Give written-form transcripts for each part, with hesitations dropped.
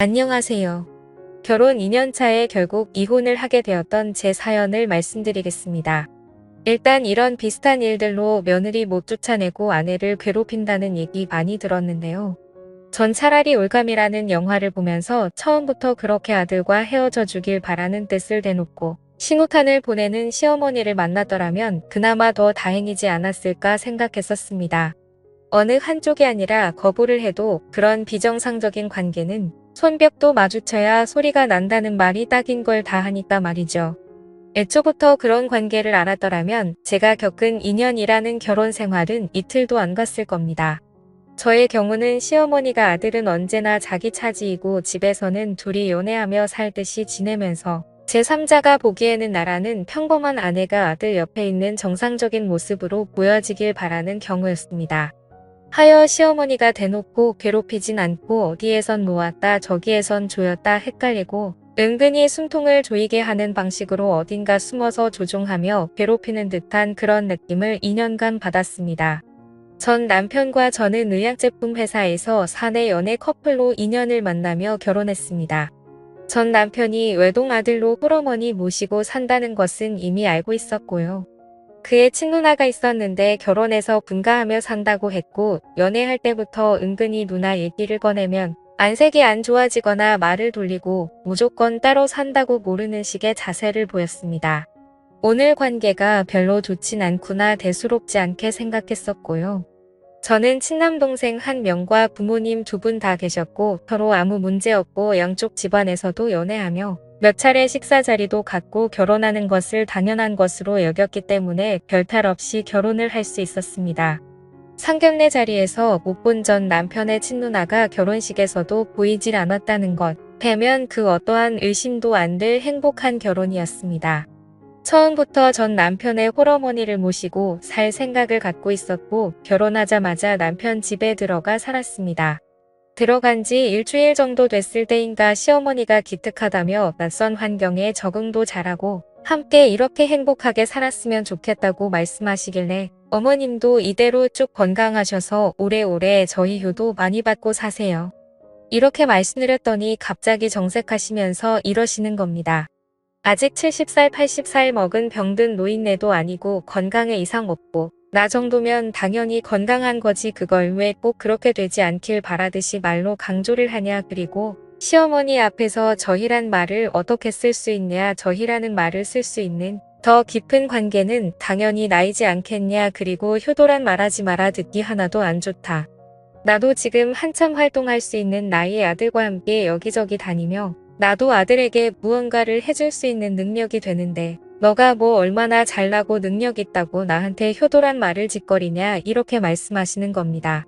안녕하세요. 결혼 2년 차에 결국 이혼을 하게 되었던 제 사연을 말씀드리겠습니다. 일단 이런 비슷한 일들로 며느리 못 쫓아내고 아내를 괴롭힌다는 얘기 많이 들었는데요. 전 차라리 올감이라는 영화를 보면서 처음부터 그렇게 아들과 헤어져 주길 바라는 뜻을 대놓고 신호탄을 보내는 시어머니를 만났더라면 그나마 더 다행이지 않았을까 생각했었습니다. 어느 한쪽이 아니라 거부를 해도 그런 비정상적인 관계는 손뼉도 마주쳐야 소리가 난다는 말이 딱인 걸 다 하니까 말이죠. 애초부터 그런 관계를 알았더라면 제가 겪은 2년이라는 결혼 생활은 이틀도 안 갔을 겁니다. 저의 경우는 시어머니가 아들은 언제나 자기 차지이고 집에서는 둘이 연애하며 살듯이 지내면서 제3자가 보기에는 나라는 평범한 아내가 아들 옆에 있는 정상적인 모습으로 보여지길 바라는 경우였습니다. 하여 시어머니가 대놓고 괴롭히진 않고 어디에선 놓았다 저기에선 조였다 헷갈리고 은근히 숨통을 조이게 하는 방식으로 어딘가 숨어서 조종하며 괴롭히는 듯한 그런 느낌을 2년간 받았습니다. 전 남편과 저는 의약제품 회사에서 사내 연애 커플로 2년을 만나며 결혼했습니다. 전 남편이 외동아들로 홀어머니 모시고 산다는 것은 이미 알고 있었고요. 그의 친누나가 있었는데 결혼해서 분가하며 산다고 했고 연애할 때부터 은근히 누나 얘기를 꺼내면 안색이 안 좋아지거나 말을 돌리고 무조건 따로 산다고 모르는 식의 자세를 보였습니다. 오늘 관계가 별로 좋진 않구나 대수롭지 않게 생각했었고요. 저는 친남동생 1명과 부모님 2분 다 계셨고 서로 아무 문제 없고 양쪽 집안에서도 연애하며 몇 차례 식사 자리도 갖고 결혼하는 것을 당연한 것으로 여겼기 때문에 별탈 없이 결혼을 할 수 있었습니다. 상견례 자리에서 못 본 전 남편의 친누나가 결혼식에서도 보이질 않았다는 것, 대면 그 어떠한 의심도 안 될 행복한 결혼이었습니다. 처음부터 전 남편의 홀어머니를 모시고 살 생각을 갖고 있었고 결혼하자마자 남편 집에 들어가 살았습니다. 들어간 지 일주일 정도 됐을 때인가 시어머니가 기특하다며 낯선 환경에 적응도 잘하고 함께 이렇게 행복하게 살았으면 좋겠다고 말씀하시길래 어머님도 이대로 쭉 건강하셔서 오래오래 저희 효도 많이 받고 사세요. 이렇게 말씀드렸더니 갑자기 정색하시면서 이러시는 겁니다. 아직 70살 80살 먹은 병든 노인네도 아니고 건강에 이상 없고 나 정도면 당연히 건강한 거지 그걸 왜 꼭 그렇게 되지 않길 바라듯이 말로 강조를 하냐 그리고 시어머니 앞에서 저희란 말을 어떻게 쓸 수 있냐 저희라는 말을 쓸 수 있는 더 깊은 관계는 당연히 나이지 않겠냐 그리고 효도란 말하지 마라 듣기 하나도 안 좋다. 나도 지금 한참 활동할 수 있는 나이의 아들과 함께 여기저기 다니며 나도 아들에게 무언가를 해줄 수 있는 능력이 되는데 너가 뭐 얼마나 잘나고 능력 있다고 나한테 효도란 말을 짓거리냐 이렇게 말씀하시는 겁니다.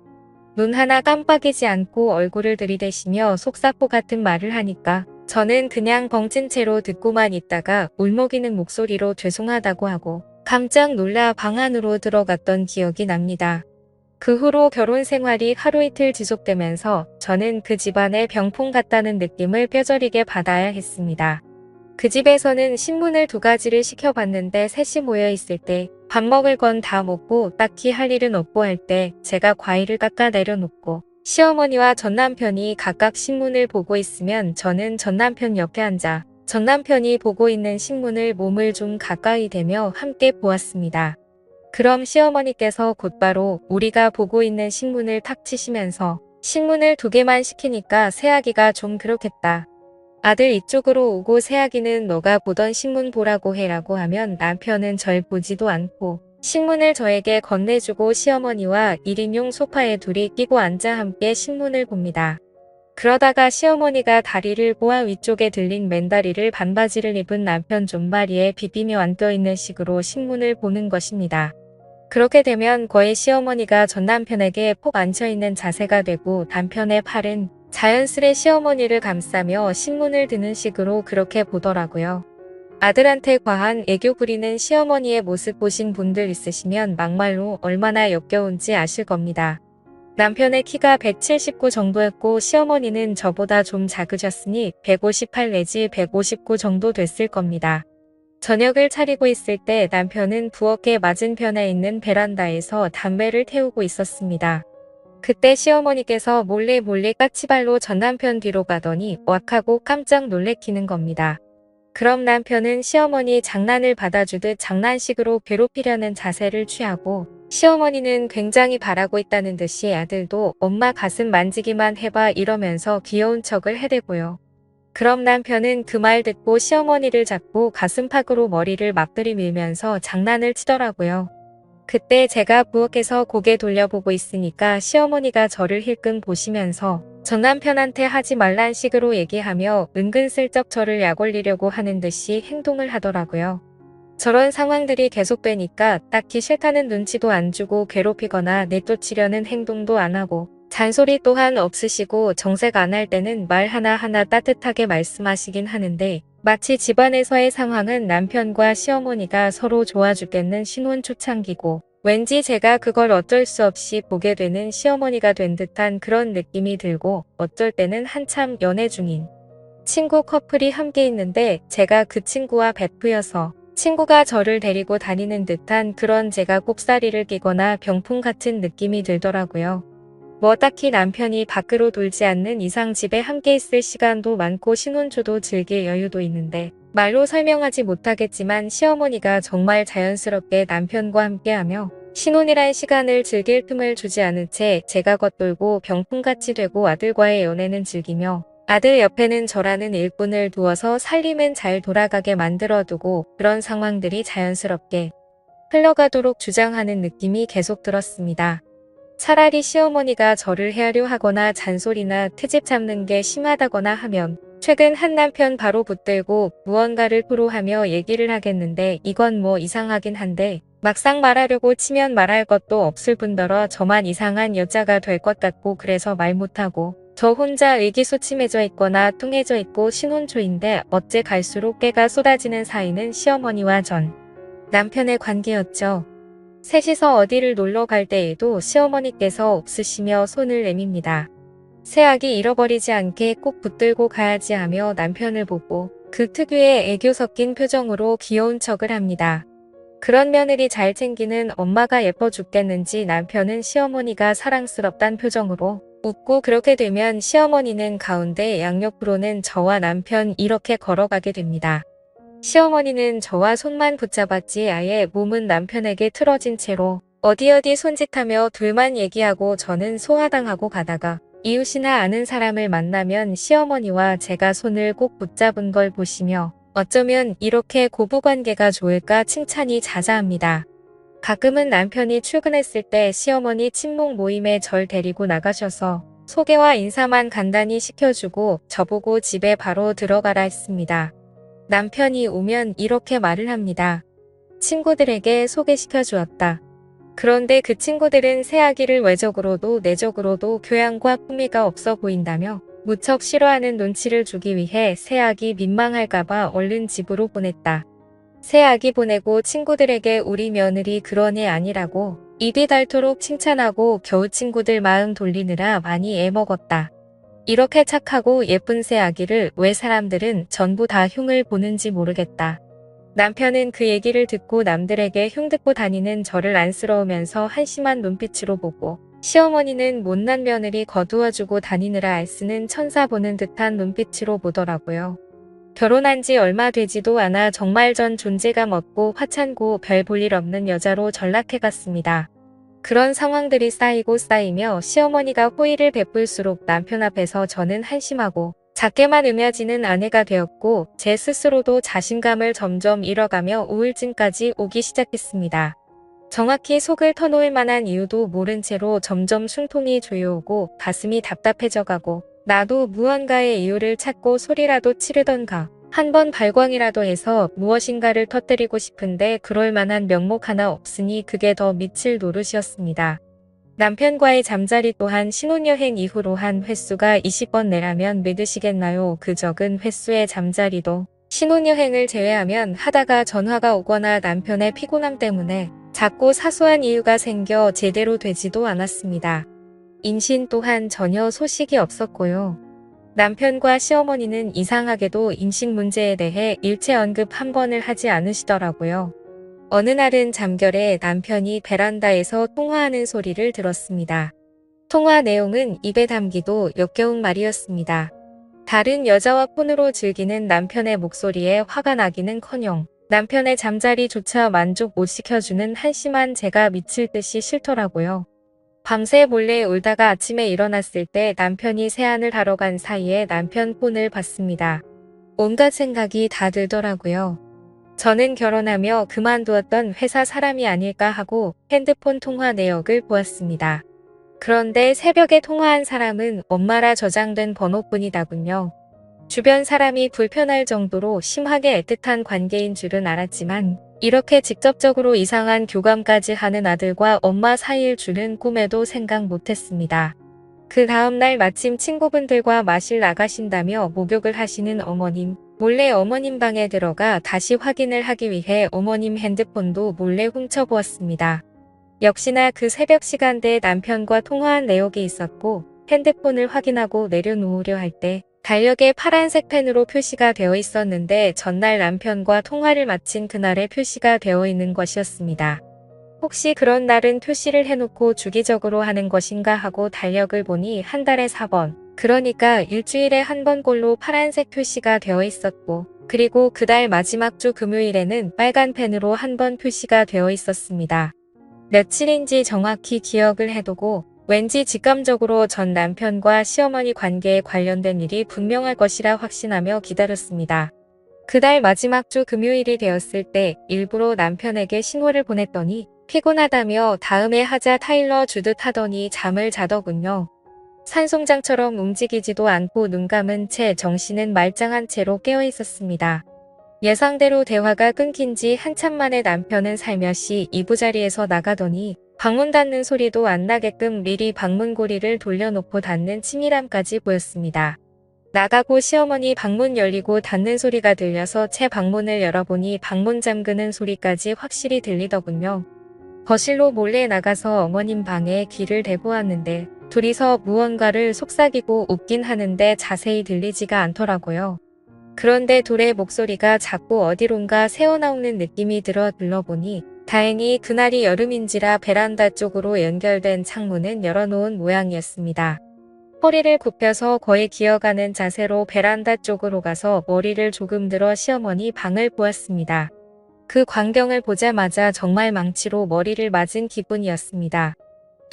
눈 하나 깜빡이지 않고 얼굴을 들이대시며 속사포 같은 말을 하니까 저는 그냥 벙찐 채로 듣고만 있다가 울먹이는 목소리로 죄송하다고 하고 깜짝 놀라 방 안으로 들어갔던 기억이 납니다. 그 후로 결혼 생활이 하루 이틀 지속되면서 저는 그 집안의 병풍 같다는 느낌을 뼈저리게 받아야 했습니다. 그 집에서는 신문을 2가지를 시켜봤는데 셋이 모여 있을 때 밥 먹을 건 다 먹고 딱히 할 일은 없고 할 때 제가 과일을 깎아 내려놓고 시어머니와 전남편이 각각 신문을 보고 있으면 저는 전남편 옆에 앉아 전남편이 보고 있는 신문을 몸을 좀 가까이 대며 함께 보았습니다. 그럼 시어머니께서 곧바로 우리가 보고 있는 신문을 탁 치시면서 신문을 2개만 시키니까 새아기가 좀 그렇겠다. 아들 이쪽으로 오고 새아기는 너가 보던 신문 보라고 해라고 하면 남편은 절 보지도 않고 신문을 저에게 건네주고 시어머니와 1인용 소파에 둘이 끼고 앉아 함께 신문을 봅니다. 그러다가 시어머니가 다리를 꼬아 위쪽에 들린 맨다리를 반바지를 입은 남편 존바리에 비비며 앉아있는 식으로 신문을 보는 것입니다. 그렇게 되면 거의 시어머니가 전 남편에게 폭 앉혀있는 자세가 되고 남편의 팔은 자연스레 시어머니를 감싸며 신문을 드는 식으로 그렇게 보더라고요. 아들한테 과한 애교 부리는 시어머니의 모습 보신 분들 있으시면 막말로 얼마나 역겨운지 아실 겁니다. 남편의 키가 179 정도였고 시어머니는 저보다 좀 작으셨으니 158 내지 159 정도 됐을 겁니다. 저녁을 차리고 있을 때 남편은 부엌에 맞은편에 있는 베란다에서 담배를 태우고 있었습니다. 그때 시어머니께서 몰래 까치발로 전 남편 뒤로 가더니 왁 하고 깜짝 놀래키는 겁니다. 그럼 남편은 시어머니 장난을 받아주듯 장난식으로 괴롭히려는 자세를 취하고 시어머니는 굉장히 바라고 있다는 듯이 아들도 엄마 가슴 만지기만 해봐 이러면서 귀여운 척을 해대고요. 그럼 남편은 그 말 듣고 시어머니를 잡고 가슴팍으로 머리를 막 들이밀면서 장난을 치더라고요. 그때 제가 부엌에서 고개 돌려보고 있으니까 시어머니가 저를 힐끔 보시면서 전 남편한테 하지 말란 식으로 얘기하며 은근슬쩍 저를 약올리려고 하는 듯이 행동을 하더라고요. 저런 상황들이 계속되니까 딱히 싫다는 눈치도 안 주고 괴롭히거나 내쫓으려는 행동도 안 하고 잔소리 또한 없으시고 정색 안 할 때는 말 하나하나 따뜻하게 말씀하시긴 하는데 마치 집안에서의 상황은 남편과 시어머니가 서로 좋아 죽겠는 신혼 초창기고 왠지 제가 그걸 어쩔 수 없이 보게 되는 시어머니가 된 듯한 그런 느낌이 들고 어쩔 때는 한참 연애 중인 친구 커플이 함께 있는데 제가 그 친구와 베프여서 친구가 저를 데리고 다니는 듯한 그런 제가 꼽사리를 끼거나 병풍 같은 느낌이 들더라고요. 뭐 딱히 남편이 밖으로 돌지 않는 이상 집에 함께 있을 시간도 많고 신혼초도 즐길 여유도 있는데 말로 설명하지 못하겠지만 시어머니가 정말 자연스럽게 남편과 함께하며 신혼이란 시간을 즐길 틈을 주지 않은 채 제가 겉돌고 병풍같이 되고 아들과의 연애는 즐기며 아들 옆에는 저라는 일꾼을 두어서 살림은 잘 돌아가게 만들어두고 그런 상황들이 자연스럽게 흘러가도록 주장하는 느낌이 계속 들었습니다. 차라리 시어머니가 저를 헤아려 하거나 잔소리나 트집 잡는 게 심하다거나 하면 최근 한 남편 바로 붙들고 무언가를 토로하며 얘기를 하겠는데 이건 뭐 이상하긴 한데 막상 말하려고 치면 말할 것도 없을 뿐더러 저만 이상한 여자가 될 것 같고 그래서 말 못하고 저 혼자 의기소침해져 있거나 뚱해져 있고 신혼초인데 어째 갈수록 깨가 쏟아지는 사이는 시어머니와 전 남편의 관계였죠. 셋이서 어디를 놀러 갈 때에도 시어머니께서 없으시며 손을 내밉니다. 새아기 잃어버리지 않게 꼭 붙들고 가야지 하며 남편을 보고 그 특유의 애교 섞인 표정으로 귀여운 척을 합니다. 그런 며느리 잘 챙기는 엄마가 예뻐 죽겠는지 남편은 시어머니가 사랑스럽단 표정으로 웃고 그렇게 되면 시어머니는 가운데 양옆으로는 저와 남편 이렇게 걸어가게 됩니다. 시어머니는 저와 손만 붙잡았지 아예 몸은 남편에게 틀어진 채로 어디 손짓하며 둘만 얘기하고 저는 소화당하고 가다가 이웃이나 아는 사람을 만나면 시어머니와 제가 손을 꼭 붙잡은 걸 보시며 어쩌면 이렇게 고부관계가 좋을까 칭찬이 자자합니다. 가끔은 남편이 출근했을 때 시어머니 친목 모임에 절 데리고 나가셔서 소개와 인사만 간단히 시켜주고 저보고 집에 바로 들어가라 했습니다. 남편이 오면 이렇게 말을 합니다. 친구들에게 소개시켜 주었다. 그런데 그 친구들은 새아기를 외적으로도 내적으로도 교양과 품위가 없어 보인다며 무척 싫어하는 눈치를 주기 위해 새아기 민망할까봐 얼른 집으로 보냈다. 새아기 보내고 친구들에게 우리 며느리 그런 애 아니라고 입이 닳도록 칭찬하고 겨우 친구들 마음 돌리느라 많이 애먹었다. 이렇게 착하고 예쁜 새아기를 왜 사람들은 전부 다 흉을 보는지 모르겠다. 남편은 그 얘기를 듣고 남들에게 흉듣고 다니는 저를 안쓰러우면서 한심한 눈빛으로 보고 시어머니는 못난 며느리 거두어주고 다니느라 애쓰는 천사 보는 듯한 눈빛으로 보더라고요. 결혼한 지 얼마 되지도 않아 정말 전 존재감 없고 화찬고 별 볼 일 없는 여자로 전락해갔습니다. 그런 상황들이 쌓이며 시어머니가 호의를 베풀수록 남편 앞에서 저는 한심하고 작게만 여겨지는 아내가 되었고 제 스스로도 자신감을 점점 잃어가며 우울증까지 오기 시작했습니다. 정확히 속을 터놓을 만한 이유도 모른 채로 점점 숨통이 조여오고 가슴이 답답해져가고 나도 무언가의 이유를 찾고 소리라도 치르던가 한번 발광이라도 해서 무엇인가를 터뜨리고 싶은데 그럴 만한 명목 하나 없으니 그게 더 미칠 노릇이었습니다. 남편과의 잠자리 또한 신혼여행 이후로 한 횟수가 20번 내라면 믿으시겠나요? 그 적은 횟수의 잠자리도 신혼여행을 제외하면 하다가 전화가 오거나 남편의 피곤함 때문에 자꾸 사소한 이유가 생겨 제대로 되지도 않았습니다. 임신 또한 전혀 소식이 없었고요. 남편과 시어머니는 이상하게도 임신 문제에 대해 일체 언급 한 번을 하지 않으시더라고요. 어느 날은 잠결에 남편이 베란다에서 통화하는 소리를 들었습니다. 통화 내용은 입에 담기도 역겨운 말이었습니다. 다른 여자와 폰으로 즐기는 남편의 목소리에 화가 나기는커녕 남편의 잠자리조차 만족 못 시켜주는 한심한 제가 미칠 듯이 싫더라고요. 밤새 몰래 울다가 아침에 일어났을 때 남편이 세안을 하러 간 사이에 남편 폰을 봤습니다. 온갖 생각이 다 들더라고요. 저는 결혼하며 그만두었던 회사 사람이 아닐까 하고 핸드폰 통화 내역을 보았습니다. 그런데 새벽에 통화한 사람은 엄마라 저장된 번호뿐이더군요. 주변 사람이 불편할 정도로 심하게 애틋한 관계인 줄은 알았지만 이렇게 직접적으로 이상한 교감까지 하는 아들과 엄마 사이일 줄은 꿈에도 생각 못했습니다. 그 다음날 마침 친구분들과 마실 나가신다며 목욕을 하시는 어머님, 몰래 어머님 방에 들어가 다시 확인을 하기 위해 어머님 핸드폰도 몰래 훔쳐보았습니다. 역시나 그 새벽 시간대에 남편과 통화한 내역이 있었고 핸드폰을 확인하고 내려놓으려 할 때 달력에 파란색 펜으로 표시가 되어 있었는데 전날 남편과 통화를 마친 그날에 표시가 되어 있는 것이었습니다. 혹시 그런 날은 표시를 해놓고 주기적으로 하는 것인가 하고 달력을 보니 한 달에 4번, 그러니까 일주일에 한 번꼴로 파란색 표시가 되어 있었고 그리고 그달 마지막 주 금요일에는 빨간 펜으로 한 번 표시가 되어 있었습니다. 며칠인지 정확히 기억을 해두고 왠지 직감적으로 전 남편과 시어머니 관계에 관련된 일이 분명할 것이라 확신하며 기다렸습니다. 그달 마지막 주 금요일이 되었을 때 일부러 남편에게 신호를 보냈더니 피곤하다며 다음에 하자 타일러 주듯 하더니 잠을 자더군요. 산송장처럼 움직이지도 않고 눈 감은 채 정신은 말짱한 채로 깨어 있었습니다. 예상대로 대화가 끊긴 지 한참 만에 남편은 살며시 이부자리에서 나가더니 방문 닫는 소리도 안 나게끔 미리 방문고리를 돌려놓고 닫는 치밀함까지 보였습니다. 나가고 시어머니 방문 열리고 닫는 소리가 들려서 채 방문을 열어보니 방문 잠그는 소리까지 확실히 들리더군요. 거실로 몰래 나가서 어머님 방에 귀를 대고 왔는데 둘이서 무언가를 속삭이고 웃긴 하는데 자세히 들리지가 않더라고요. 그런데 둘의 목소리가 자꾸 어디론가 새어나오는 느낌이 들어 둘러보니 다행히 그날이 여름인지라 베란다 쪽으로 연결된 창문은 열어놓은 모양이었습니다. 허리를 굽혀서 거의 기어가는 자세로 베란다 쪽으로 가서 머리를 조금 들어 시어머니 방을 보았습니다. 그 광경을 보자마자 정말 망치로 머리를 맞은 기분이었습니다.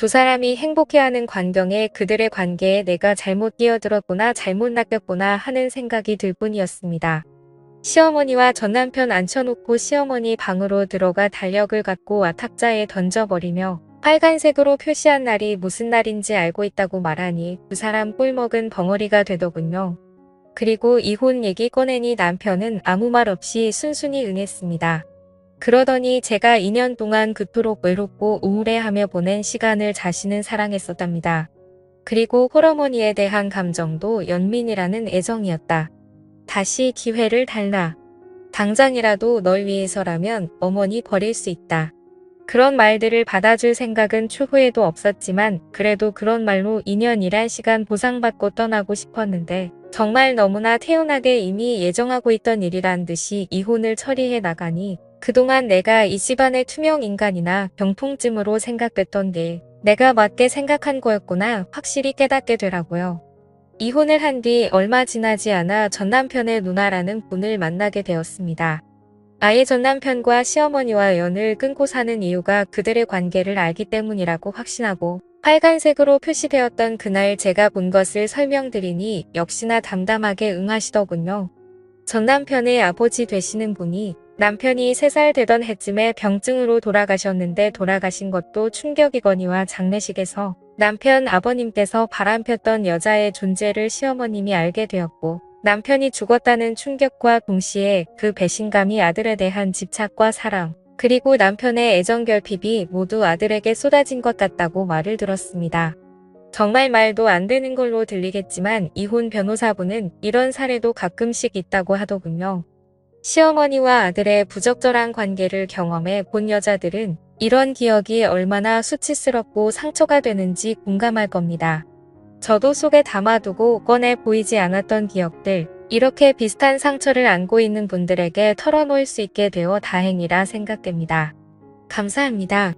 두 사람이 행복해하는 광경에 그들의 관계에 내가 잘못 끼어들었구나 잘못 낚였구나 하는 생각이 들 뿐이었습니다. 시어머니와 전 남편 앉혀놓고 시어머니 방으로 들어가 달력을 갖고 탁자에 던져버리며 빨간색으로 표시한 날이 무슨 날인지 알고 있다고 말하니 두 사람 꿀먹은 벙어리가 되더군요. 그리고 이혼 얘기 꺼내니 남편은 아무 말 없이 순순히 응했습니다. 그러더니 제가 2년 동안 그토록 외롭고 우울해하며 보낸 시간을 자신은 사랑했었답니다. 그리고 홀어머니에 대한 감정도 연민이라는 애정이었다. 다시 기회를 달라. 당장이라도 널 위해서라면 어머니 버릴 수 있다. 그런 말들을 받아줄 생각은 추후에도 없었지만 그래도 그런 말로 2년이란 시간 보상받고 떠나고 싶었는데 정말 너무나 태연하게 이미 예정하고 있던 일이란 듯이 이혼을 처리해 나가니 그동안 내가 이 집안의 투명 인간이나 병풍쯤으로 생각됐던 게 내가 맞게 생각한 거였구나 확실히 깨닫게 되라고요. 이혼을 한 뒤 얼마 지나지 않아 전남편의 누나라는 분을 만나게 되었습니다. 아예 전남편과 시어머니와 연을 끊고 사는 이유가 그들의 관계를 알기 때문이라고 확신하고 빨간색으로 표시되었던 그날 제가 본 것을 설명드리니 역시나 담담하게 응하시더군요. 전남편의 아버지 되시는 분이 남편이 3살 되던 해쯤에 병증으로 돌아가셨는데 돌아가신 것도 충격이거니와 장례식에서 남편 아버님께서 바람폈던 여자의 존재를 시어머님이 알게 되었고 남편이 죽었다는 충격과 동시에 그 배신감이 아들에 대한 집착과 사랑 그리고 남편의 애정 결핍이 모두 아들에게 쏟아진 것 같다고 말을 들었습니다. 정말 말도 안 되는 걸로 들리겠지만 이혼 변호사분은 이런 사례도 가끔씩 있다고 하더군요. 시어머니와 아들의 부적절한 관계를 경험해 본 여자들은 이런 기억이 얼마나 수치스럽고 상처가 되는지 공감할 겁니다. 저도 속에 담아두고 꺼내 보이지 않았던 기억들, 이렇게 비슷한 상처를 안고 있는 분들에게 털어놓을 수 있게 되어 다행이라 생각됩니다. 감사합니다.